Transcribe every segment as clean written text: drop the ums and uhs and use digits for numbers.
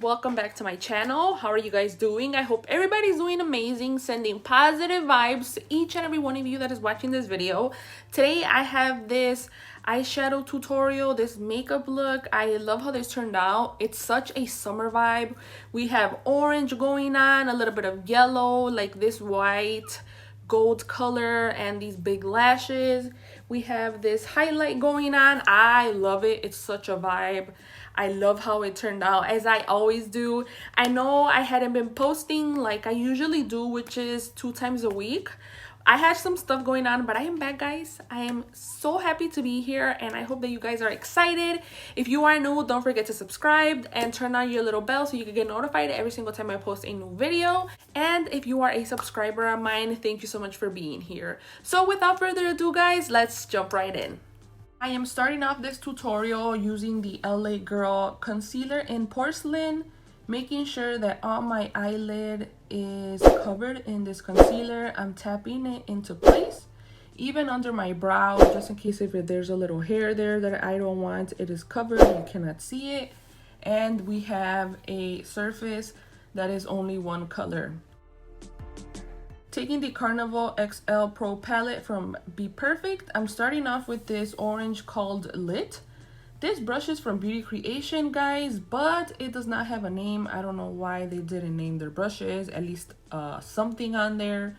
welcome back to my channel. How are you guys doing? I hope everybody's doing amazing, sending positive vibes to each and every one of you that is watching this video. Today I have this eyeshadow tutorial, this makeup look. I love how this turned out. It's such a summer vibe. We have orange going on, a little bit of yellow, like this white gold color, and these big lashes. We have this highlight going on. I love it. It's such a vibe. I love how it turned out, as I always do. I know I hadn't been posting like I usually do, which is 2 times a week. I had some stuff going on, but I am back, guys. I am so happy to be here, and I hope that you guys are excited. If you are new, don't forget to subscribe and turn on your little bell so you can get notified every single time I post a new video. And if you are a subscriber of mine, thank you so much for being here. So without further ado, guys, let's jump right in. I am starting off this tutorial using the LA Girl Concealer in Porcelain, making sure that all my eyelid is covered in this concealer. I'm tapping it into place, even under my brow, just in case if there's a little hair there that I don't want. It is covered, you cannot see it. And we have a surface that is only one color. Taking the Carnival XL Pro palette from Be Perfect, I'm starting off with this orange called Lit. This brush is from Beauty Creation, guys, but it does not have a name. I don't know why they didn't name their brushes, at least something on there.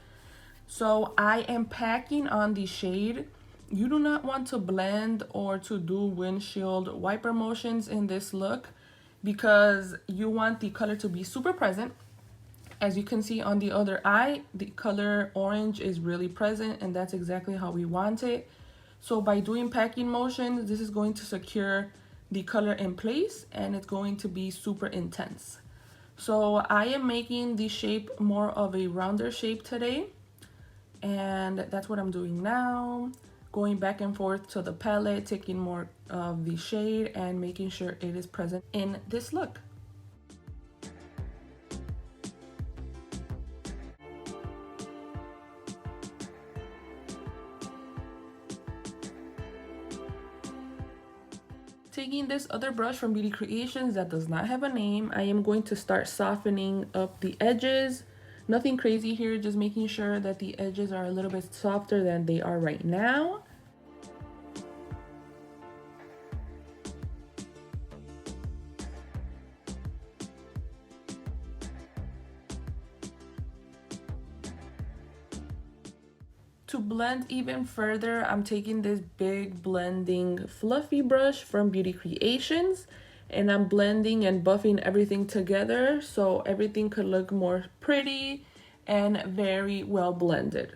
So I am packing on the shade. You do not want to blend or to do windshield wiper motions in this look because you want the color to be super present. As you can see on the other eye, the color orange is really present, and that's exactly how we want it. So by doing packing motions, this is going to secure the color in place, and it's going to be super intense. So I am making the shape more of a rounder shape today, and that's what I'm doing now. Going back and forth to the palette, taking more of the shade and making sure it is present in this look. Taking this other brush from Beauty Creations that does not have a name, I am going to start softening up the edges. Nothing crazy here, just making sure that the edges are a little bit softer than they are right now. To blend even further, I'm taking this big blending fluffy brush from Beauty Creations, and I'm blending and buffing everything together so everything could look more pretty and very well blended.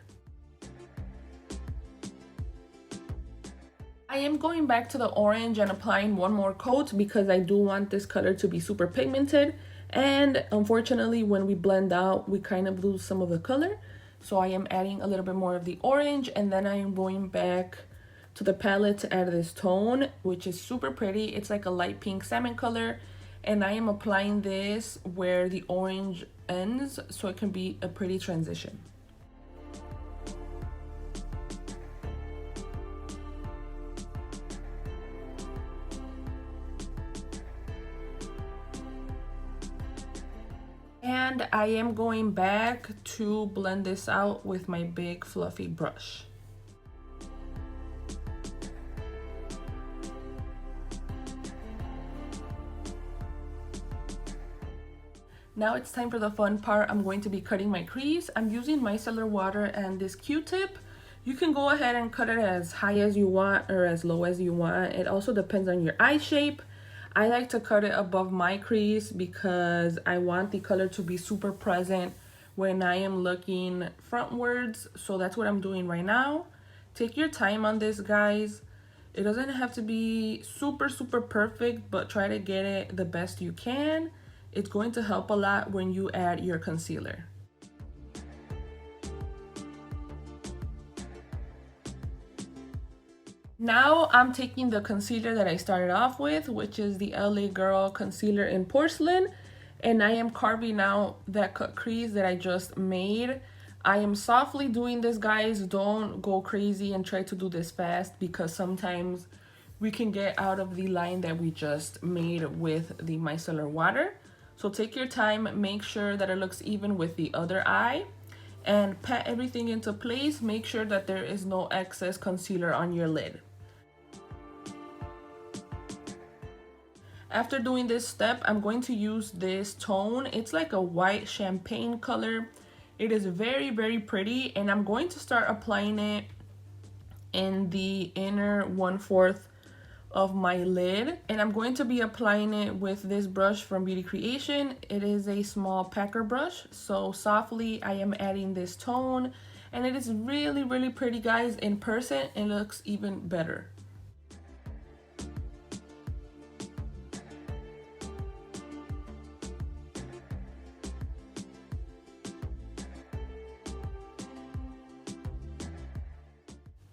I am going back to the orange and applying one more coat because I do want this color to be super pigmented, and unfortunately when we blend out we kind of lose some of the color. So I am adding a little bit more of the orange, and then I am going back to the palette to add this tone, which is super pretty. It's like a light pink salmon color, and I am applying this where the orange ends so it can be a pretty transition. And I am going back to blend this out with my big fluffy brush. Now it's time for the fun part. I'm going to be cutting my crease. I'm using micellar water and this Q-tip. You can go ahead and cut it as high as you want or as low as you want. It also depends on your eye shape. I like to cut it above my crease because I want the color to be super present when I am looking frontwards. So that's what I'm doing right now. Take your time on this, guys. It doesn't have to be super perfect, but try to get it the best you can. It's going to help a lot when you add your concealer. Now I'm taking the concealer that I started off with, which is the LA Girl Concealer in Porcelain, and I am carving out that cut crease that I just made. I am softly doing this, guys. Don't go crazy and try to do this fast because sometimes we can get out of the line that we just made with the micellar water. So take your time, make sure that it looks even with the other eye, and pat everything into place. Make sure that there is no excess concealer on your lid. After doing this step, I'm going to use this tone. It's like a white champagne color. It is very, very pretty, and I'm going to start applying it in the inner 1/4 of my lid, and I'm going to be applying it with this brush from Beauty Creation. It is a small packer brush, so softly I am adding this tone, and it is really, really pretty, guys. In person it looks even better.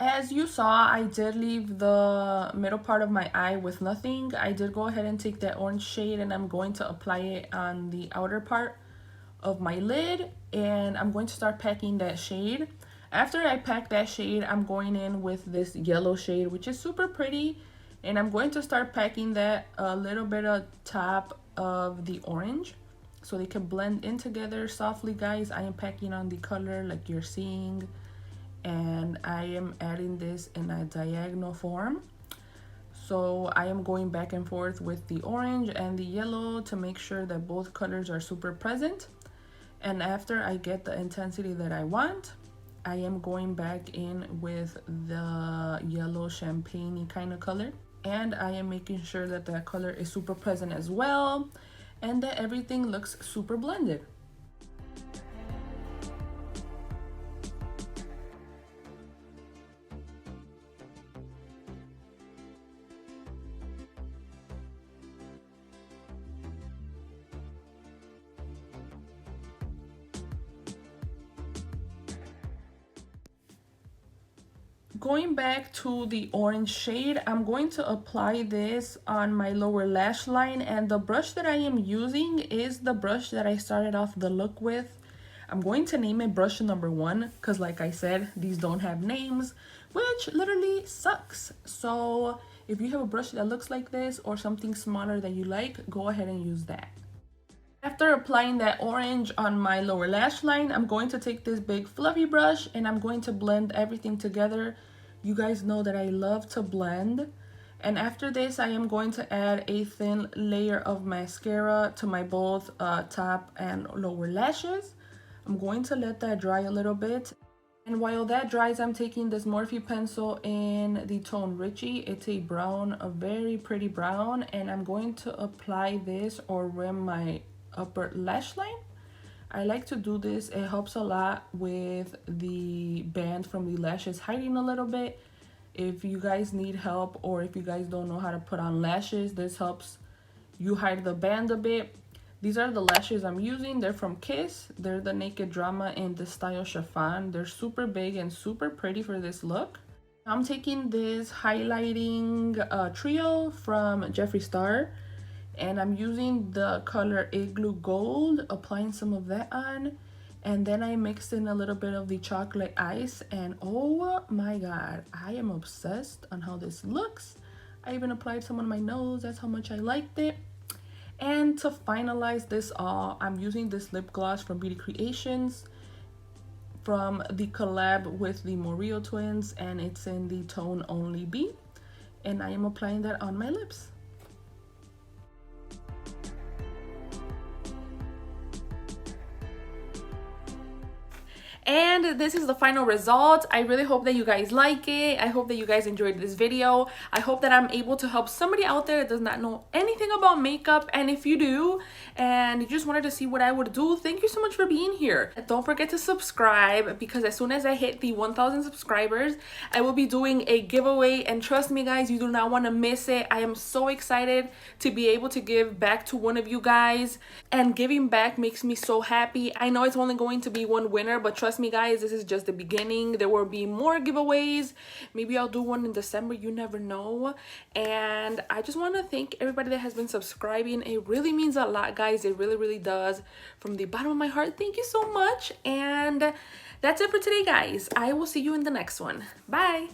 As you saw, I did leave the middle part of my eye with nothing. I did go ahead and take that orange shade, and I'm going to apply it on the outer part of my lid, and I'm going to start packing that shade. After I pack that shade, I'm going in with this yellow shade, which is super pretty, and I'm going to start packing that a little bit on top of the orange so they can blend in together softly, guys. I am packing on the color like you're seeing, and I am adding this in a diagonal form. So I am going back and forth with the orange and the yellow to make sure that both colors are super present. And after I get the intensity that I want, I am going back in with the yellow champagne kind of color, and I am making sure that that color is super present as well, and that everything looks super blended. Going back to the orange shade, I'm going to apply this on my lower lash line, and the brush that I am using is the brush that I started off the look with. I'm going to name it brush number 1 because, like I said, these don't have names, which literally sucks. So if you have a brush that looks like this or something smaller that you like, go ahead and use that. After applying that orange on my lower lash line, I'm going to take this big fluffy brush and I'm going to blend everything together. You guys know that I love to blend. And after this, I am going to add a thin layer of mascara to my both top and lower lashes. I'm going to let that dry a little bit. And while that dries, I'm taking this Morphe pencil in the tone Richie. It's a brown, a very pretty brown. And I'm going to apply this or rim my upper lash line. I like to do this. It helps a lot with the band from the lashes hiding a little bit. If you guys need help or if you guys don't know how to put on lashes, this helps you hide the band a bit. These are the lashes I'm using. They're from Kiss. They're the Naked Drama in the style chiffon. They're super big and super pretty for this look. I'm taking this highlighting trio from Jeffree Star, and I'm using the color Igloo Gold, applying some of that on, and then I mixed in a little bit of the chocolate ice, and oh my god, I am obsessed on how this looks. I even applied some on my nose. That's how much I liked it. And to finalize this all, I'm using this lip gloss from Beauty Creations from the collab with the Morillo twins, and it's in the tone Only Be, and I am applying that on my lips. And this is the final result. I really hope that you guys like it. I hope that you guys enjoyed this video. I hope that I'm able to help somebody out there that does not know anything about makeup. And if you do, and you just wanted to see what I would do, thank you so much for being here. Don't forget to subscribe, because as soon as I hit the 1,000 subscribers, I will be doing a giveaway. And trust me, guys, you do not want to miss it. I am so excited to be able to give back to one of you guys. And giving back makes me so happy. I know it's only going to be one winner, but trust me, guys, this is just the beginning. There will be more giveaways. Maybe I'll do one in December, you never know. And I just want to thank everybody that has been subscribing. It really means a lot, guys. It really, really does. From the bottom of my heart, thank you so much. And that's it for today, guys. I will see you in the next one. Bye.